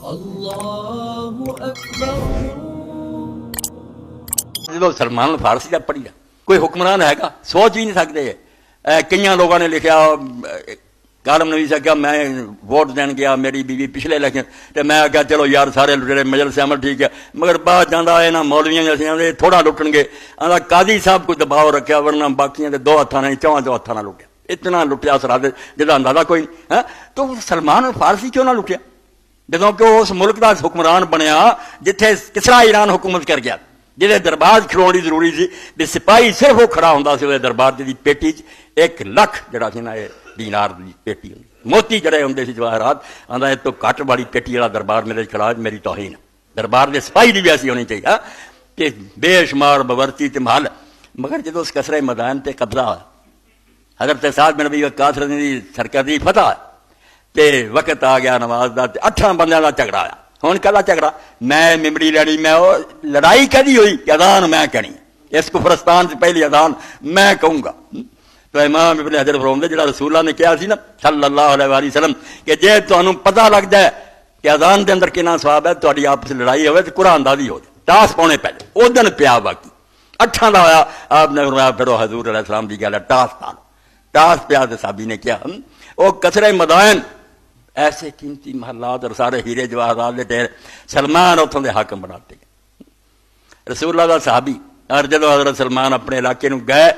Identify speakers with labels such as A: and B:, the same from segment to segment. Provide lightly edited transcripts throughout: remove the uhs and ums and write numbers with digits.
A: Allahu Akbar.
B: ਜਦੋਂ ਸਲਮਾਨ ਫਾਰਸੀ ਦਾ ਪੜ੍ਹਿਆ ਕੋਈ ਹੁਕਮਰਾਨ ਹੈਗਾ ਸੋਚ ਵੀ ਨਹੀਂ ਸਕਦੇ। ਕਈਆਂ ਲੋਕਾਂ ਨੇ ਲਿਖਿਆ ਕਾਲਮ ਨਵੀਸ ਕਿਹਾ ਮੈਂ ਵੋਟ ਦੇਣ ਗਿਆ ਮੇਰੀ ਬੀਵੀ ਪਿਛਲੇ ਇਲੈਕਸ਼ਨ ਤੇ ਮੈਂ ਆਖਿਆ ਚਲੋ ਯਾਰ ਸਾਰੇ ਜਿਹੜੇ ਮਜਲਿਸ ਅਮਲ ਠੀਕ ਹੈ ਮਗਰ ਬਾਅਦ ਜਾਂਦਾ ਇਹਨਾਂ ਮੌਲਵੀਆਂ ਜਿਹੀਆਂ ਦੇ ਥੋੜ੍ਹਾ ਲੁੱਟਣਗੇ ਆਂਦਾ ਕਾਜ਼ੀ ਸਾਹਿਬ ਕੋਈ ਦਬਾਅ ਰੱਖਿਆ ਵਰਨਾ ਬਾਕੀਆਂ ਦੇ 2 ਹੱਥਾਂ ਨਾਲ ਚੌਂ ਹੱਥਾਂ ਨਾਲ ਲੁੱਟਿਆ ਇਤਨਾ ਲੁੱਟਿਆ ਸਰਾ ਦੇ ਜਿਹਦਾ ਅੰਦਾਜ਼ਾ ਕੋਈ ਨਹੀਂ ਹੈ। ਤਾਂ ਸਲਮਾਨ ਫਾਰਸੀ ਕਿਉਂ ਨਾ ਲੁੱਟਿਆ ਜਦੋਂ ਕਿ ਉਸ ਮੁਲਕ ਦਾ ਹੁਕਮਰਾਨ ਬਣਿਆ ਜਿੱਥੇ ਕਿਸਰਾ ਈਰਾਨ ਹੁਕੂਮਤ ਕਰ ਗਿਆ ਜਿਹਦੇ ਦਰਬਾਰ ਖਲੋਣ ਦੀ ਜ਼ਰੂਰੀ ਸੀ ਵੀ ਸਿਪਾਹੀ ਸਿਰਫ ਉਹ ਖੜਾ ਹੁੰਦਾ ਸੀ ਉਹਦੇ ਦਰਬਾਰ ਦੀ ਪੇਟੀ 'ਚ 1 ਲੱਖ ਜਿਹੜਾ ਸੀ ਨਾ ਇਹ ਦੀਨਾਰ ਦੀ ਪੇਟੀ ਹੁੰਦੀ ਮੋਤੀ ਜਿਹੜੇ ਹੁੰਦੇ ਸੀ ਜਵਾਹਰਾਤ ਆਂਦਾ ਇਹ ਤੋਂ ਘੱਟ ਵਾਲੀ ਪੇਟੀ ਵਾਲਾ ਦਰਬਾਰ ਮੇਰੇ ਖੜਾ ਮੇਰੀ ਤੋਹੀਨ ਦਰਬਾਰ ਦੇ ਸਿਪਾਹੀ ਦੀ ਵੀ ਐਸੀ ਹੋਣੀ ਚਾਹੀਦੀ ਕਿ ਬੇਸ਼ੁਮਾਰ ਬਵਰਤੀ ਤੇ ਮਹਲ। ਮਗਰ ਜਦੋਂ ਉਸ ਕਸਰੇ ਮੈਦਾਨ ਤੇ ਕਬਜ਼ਾ ਹੋਇਆ حضرت سعد بن نبی وقاص دی سرکار دی فتح تے وقت آ گیا نماز دا 8 بندیاں دا جھگڑا آیا ہن کدا جھگڑا میں ممبری لڑی میں لڑائی کدی ہوئی کہ اذان میں کہنی اس کفرستان سے پہلی اذان میں کہوں گا تو امام ابن حجر فرماتے جڑا رسول اللہ نے کہا سی نا صلی اللہ علیہ وآلہ وسلم کہ جے تانوں پتہ لگ جائے کہ اذان دے اندر کنا ثواب ہے تہاڈی آپس لڑائی ہوے تے قرآن دا دی ہو جائے ٹاس پاؤنے پہلے او دن پیا باقی 8 دا ہویا آپ نے فرمایا پھر حضور علیہ السلام دی گل ہے ٹاس پا ٹاس پیا صحابی نے کیا وہ کسرے مدائن ایسے قیمتی محلات اور سارے ہیرے جواہرات دے ڈھیر سلمان اتوں دے حاکم بناتے گئے رسول اللہ دا صحابی اور جدو حضرت سلمان اپنے علاقے نو گئے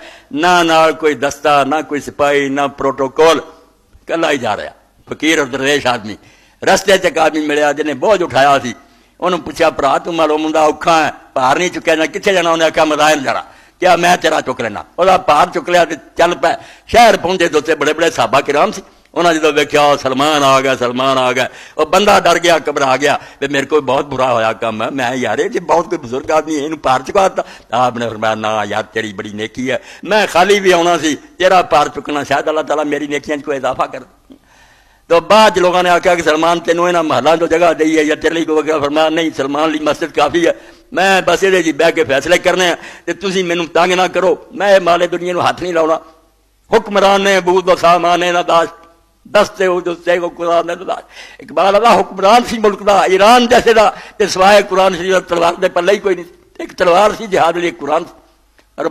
B: نہ نال کوئی دستہ نہ کوئی سپاہی نہ پروٹوکول کلا ہی جا رہا فقیر اور درویش آدمی رستے چ آدمی ملیا جنہیں بوجھ اٹھایا سی انہوں پوچھا بھرا تو معلوم ہوں اوکھا ہے پار نہیں چکیا جانا کتنے جانا انہیں آخیا مدائن جانا کیا میں تیرا چک لینا وہ پار چک لیا چل پہ شہر پہنچے دوسرے بڑے بڑے صحابہ کرام سی انہوں نے جدو ویکیا سلمان آ گیا وہ بندہ ڈر گیا گھبرا گیا بھی میرے کو بہت برا ہویا کام ہے میں یار جی بہت کوئی بزرگ آدمی ہے پار چکا دیتا آپ نے فرمایا نہ یار تیری بڑی نیکی ہے میں خالی بھی آنا سی تیرا پار چکنا شاید اللہ تعالیٰ میری نیکیاں کوئی اضافہ کر تو بعد لوگوں نے آخیا کہ سلمان تینوں یہاں محلہ جو جگہ دی ہے یا تیرے لیے کوئی فرمایا نہیں سلمان لی مسجد کافی ہے میں بس یہ جی بہ کے فیصلے کرنے ہیں تو تھی مینوں تنگ نہ کرو میں مالے دنیا نو ہاتھ نہیں لاؤنا حکمران نے بود و سامان نہ داشت دستے قرآن نے داشت اقبال اللہ حکمران سی ملک دا ایران جیسے دا تے سوائے قرآن شریف تلوار دے پلے ہی کوئی نہیں ایک تلوار سی جہاد لیے قرآن اور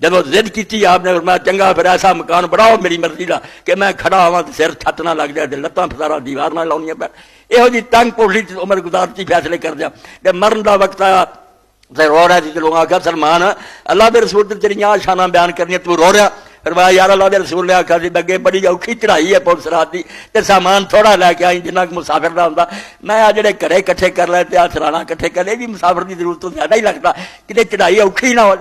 B: جب ضد کی آپ نے فرمایا چنگا پھر ایسا مکان بناؤ میری مرضی کا کہ میں کھڑا ہوا تو سر چھت نہ لگ جائے لتاں پسارا دیوار نہ لاؤنیاں پہ یہو جی تنگ پوڑی عمر گزارتی فیصلے کر دیا جب مرن کا وقت آیا تو رو رہا تھی لوگ آخیا سلمان اللہ کے رسول تیری شانہ بیان کرنی تو رو رہا فرمایا یار اللہ کے رسول نے آخیا سی اگے بڑی اوکھی چڑھائی ہے پولیس رات کی تو سامان تھوڑا لے کے آئی جنہ مسافر کا ہوتا میں آ جڑے گھرے کٹھے کر لے آ سرانا کٹھے کر لے بھی مسافر کی ضرورت تو زیادہ ہی لگتا کتنے چڑھائی اوکھی نہ ہو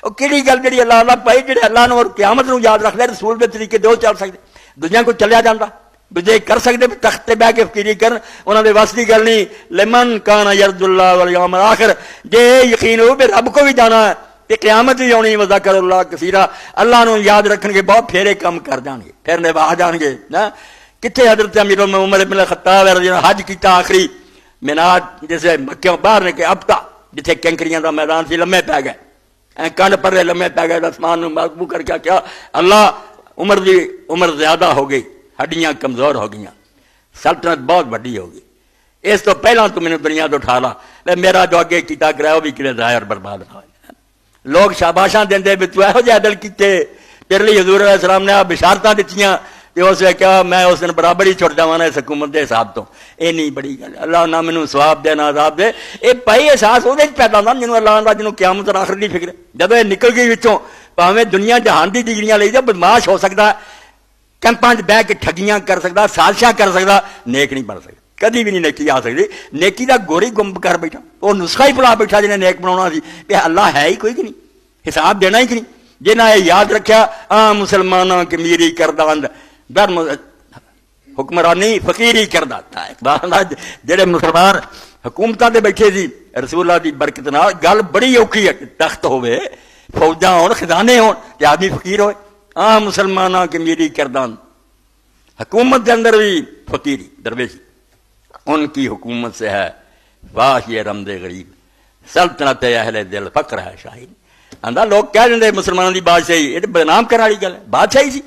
B: وہ کہڑی گل جی اللہ اللہ پائی جی اللہ نو قیامت نو یاد رکھ لے رسول کے طریقے دو چل سکتے دنیا کو چلیا جاتا دجے کر سکتے تخت تے بہ کے فقیری کرن انہوں نے وس کی گل نہیں لمن کان یرد اللہ والیوم الاخر جے یقین ہو بھی رب کو بھی جانا ہے تے قیامت بھی آنی وذکر اللہ کثیرا اللہ نو یاد رکھن کے بہت پھیرے کم کر جان گے پھر نبھا جان گے نا کتنے حضرت امیر عمر بن الخطاب رضی اللہ عنہ حج کیتا آخری مینات جیسے مکہ باہر نے کہ اب تا جتھے کنکریاں دا میدان سی لمے پی گئے کنڈ پرے لمے پی گئے آسمان مغبو کر کے کیا اللہ عمر زیادہ ہو گئی ہڈیاں کمزور ہو گئی سلطنت بہت بڑی ہو گئی اس تو پہلا تو میں نے دنیا تو اٹھا لا میرا جو اگے کیتا کرا وہ بھی کنے ظاہر برباد نہ ہو لوگ شاباشاں دے بھی تو یہو جہ عدل کیتے تیرے لیے حضور علیہ السلام نے بشارتاں دتیاں تے اس نے کہا میں اس دن برابر ہی چھٹ جاواں اس حکومت دے حساب تو اے نہیں بڑی گل اللہ نہ مینوں ثواب دے نہ عذاب دے اے پائی احساس اودے وچ پیدا ہوندا جنوں اللہ دا جنوں قیامت اور آخرت دی فکر جدوں اے نکل گئی وچوں بھاویں دنیا جہان دی ڈگریاں لئی جے بدماش ہو سکدا کیمپاں وچ بیٹھ کے ٹھگیاں کر سکدا سازشاں کر سکدا نیک نہیں بن سکدا کدی بھی نہیں نیکی آ سکتی نیکی دا گوری گم کر بیٹھا وہ نسخہ ہی پڑھا بیٹھا جنہیں نیک بناونا سی کہ اللہ ہے ہی کوئی کہ نہیں حساب دینا ہی کہ نہیں جنہیں یہ یاد رکھیا مسلمانوں کی میری کردان در حکمرانی فقیری کردہ جڑے مسلمان حکومتاں دے بیٹھے سی رسول اللہ دی برکت نال گل بڑی اوکھی ہے تخت ہوئے فوجاں ہون خزانے ہون تے آدمی فقیر ہوئے مسلمانوں کی میری کردان حکومت کے اندر بھی فقیری درویشی ان کی حکومت سے ہے واہ یہ رمد غریب سلطنت اہل دل فقر ہے شاہین آندا لوگ کہہ دیں مسلمانوں کی بادشاہی یہ تو بدنام کرنے والی گل ہے بادشاہی سی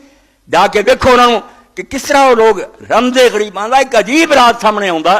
B: جا کے ویکھو انہوں کہ کس طرح وہ لوگ رمز غریب آندا ایک عجیب رات سامنے آਉਂਦਾ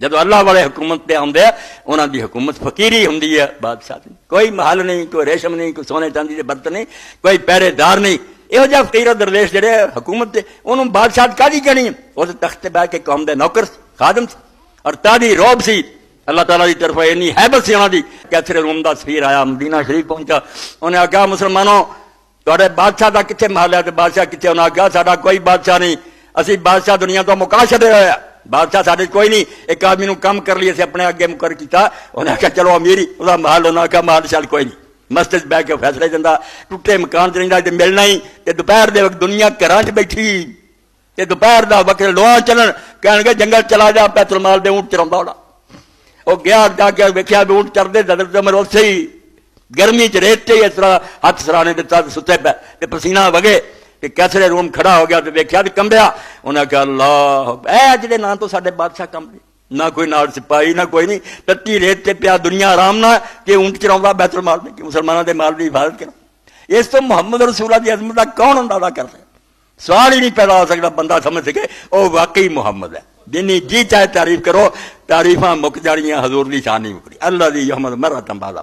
B: ਜਦੋਂ ਅੱਲਾਹ ਵਾਲੇ ਹਕੂਮਤ ਤੇ ਆਉਂਦੇ ਆ ਉਹਨਾਂ ਦੀ ਹਕੂਮਤ ਫਕੀਰੀ ਹੁੰਦੀ ਹੈ, ਬਾਦਸ਼ਾਹ ਦੀ ਕੋਈ ਮਹਲ ਨਹੀਂ, ਕੋਈ ਰੇਸ਼ਮ ਨਹੀਂ, ਕੋਈ ਸੋਨੇ ਚਾਂਦੀ ਦੇ ਬਰਤਨ ਨਹੀਂ, ਕੋਈ ਪਹਿਰੇਦਾਰ ਨਹੀਂ। ਇਹੋ ਜਿਹਾ ਫਕੀਰ ਦਰਵੇਸ਼ ਜਿਹੜੇ ਹਕੂਮਤ ਤੇ ਉਹਨੂੰ ਬਾਦਸ਼ਾਹ ਕਾਹਦੀ ਕਹਿਣੀ? ਉਸ ਤਖਤ ਤੇ ਬਹਿ ਕੇ ਕੌਮ ਦੇ ਨੌਕਰ ਸੀ, ਖਾਦਮ ਸੀ, ਔਰ ਤਾਦੀ ਰੋਬ ਸੀ ਅੱਲਾਹ ਤਾਲਾ ਦੀ ਤਰਫੋਂ। ਇੰਨੀ ਹੈਬਤ ਸੀ ਉਹਨਾਂ ਦੀ। ਕੈਸਰੇ ਰੂਮ ਦਾ ਸਫੀਰ ਆਇਆ, ਮਦੀਨਾ ਸ਼ਰੀਫ ਪਹੁੰਚਾ, ਉਹਨੇ ਆਖਿਆ ਮੁਸਲਮਾਨੋ ਤੁਹਾਡੇ ਬਾਦਸ਼ਾਹ ਦਾ ਕਿੱਥੇ ਮਹਲ ਹੈ ਤੇ ਬਾਦਸ਼ਾਹ ਕਿੱਥੇ? ਉਹਨਾਂ ਆਖਿਆ ਸਾਡਾ ਕੋਈ ਬਾਦਸ਼ਾਹ ਨਹੀਂ, ਅਸੀਂ ਬਾਦਸ਼ਾਹ ਦੁਨੀਆ ਤੋਂ ਮੁਕਾ ਛੱਡੇ ਹੋਏ ਆ, ਬਾਦਸ਼ਾਹ ਸਾਡੇ ਕੋਈ ਨਹੀਂ। ਇੱਕ ਆਦਮੀ ਨੂੰ ਕੰਮ ਕਰ ਲਈ ਅਸੀਂ ਆਪਣੇ ਅੱਗੇ ਮੁਕਰ ਕੀਤਾ। ਉਹਨੇ ਆਖਿਆ ਚਲੋ ਅਮੀਰੀ ਉਹਦਾ ਮਹਲ, ਉਹਨਾਂ ਆਖਿਆ ਮਹਲ ਚੱਲ ਕੋਈ ਨਹੀਂ। ਮਸਜਿਦ 'ਚ ਬਹਿ ਕੇ ਫੈਸਲੇ ਦਿੰਦਾ, ਟੁੱਟੇ ਮਕਾਨ 'ਚ ਰਹਿੰਦਾ ਤੇ ਮਿਲਣਾ ਹੀ। ਤੇ ਦੁਪਹਿਰ ਦੇ ਵਕਤ ਦੁਨੀਆ ਘਰਾਂ 'ਚ ਬੈਠੀ ਤੇ ਦੁਪਹਿਰ ਦਾ ਵਕਤ ਲੋਹਾ ਚੱਲਣ, ਕਹਿਣਗੇ ਜੰਗਲ ਚਲਾ ਜਾ, ਬੈਤੁਲ ਮਾਲ ਦੇ ਊਂਟ ਚਰਾਉਂਦਾ ਹੋਣਾ। ਉਹ ਗਿਆ ਜਾ ਕੇ ਵੇਖਿਆ ਵੀ ਊਂਟ ਚਰਦੇ ਹਜ਼ਰਤ ਉਮਰ ਉੱਥੇ ਹੀ ਗਰਮੀ 'ਚ ਰੇਤ 'ਤੇ ਇਸ ਤਰ੍ਹਾਂ ਹੱਥ ਸਰਾਣੇ ਦਿੱਤਾ ਸੁੱਤੇ ਪੈ ਤੇ ਪਸੀਨਾ ਵਗੇ ਤੇ ਕੈਸਰੇ ਰੂਮ ਖੜਾ ਹੋ ਗਿਆ ਤੇ ਵੇਖਿਆ ਤੇ ਕੰਬਿਆ। ਉਹਨੇ ਕਿਹਾ ਅੱਲਾਹ, ਇਹ ਜਿਹੜੇ ਨਾਂ ਤੋਂ ਸਾਡੇ ਬਾਦਸ਼ਾਹ ਕੰਬਦੇ, ਨਾ ਕੋਈ ਨਾਲ ਸਿਪਾਹੀ ਨਾ ਕੋਈ ਨਹੀਂ, ਤੱਤੀ ਰੇਤ ਤੇ ਪਿਆ ਦੁਨੀਆ ਆਰਾਮ ਨਾਲ ਕਿ ਊਂਟ ਚਰਾਉਂਦਾ ਬੈਤੁਲ ਮਾਲ ਦੇ, ਕਿ ਮੁਸਲਮਾਨਾਂ ਦੇ ਮਾਲ ਦੀ ਹਿਫਾਜ਼ਤ ਕਰਾਂ। ਇਸ ਤੋਂ ਮੁਹੰਮਦ ਰਸੂਲਾਂ ਦੀ ਅਜ਼ਮਤ ਦਾ ਕੌਣ ਅੰਦਾਜ਼ਾ ਕਰ ਸਕਦਾ? ਸਵਾਲ ਹੀ ਨਹੀਂ ਪੈਦਾ ਹੋ ਸਕਦਾ ਬੰਦਾ ਸਮਝ ਸਕੇ ਉਹ ਵਾਕਈ ਮੁਹੰਮਦ ਹੈ। ਜਿੰਨੀ ਜੀ ਚਾਹੇ ਤਾਰੀਫ ਕਰੋ, ਤਾਰੀਫਾਂ ਮੁੱਕ ਜਾਣੀਆਂ, ਹਜ਼ੂਰ ਦੀ ਸ਼ਾਨ ਨਹੀਂ ਮੁੱਕਦੀ। ਅੱਲਾ ਦੀ ਯਹਮਦ ਮਰਤਨ ਬਾਜ਼ਾ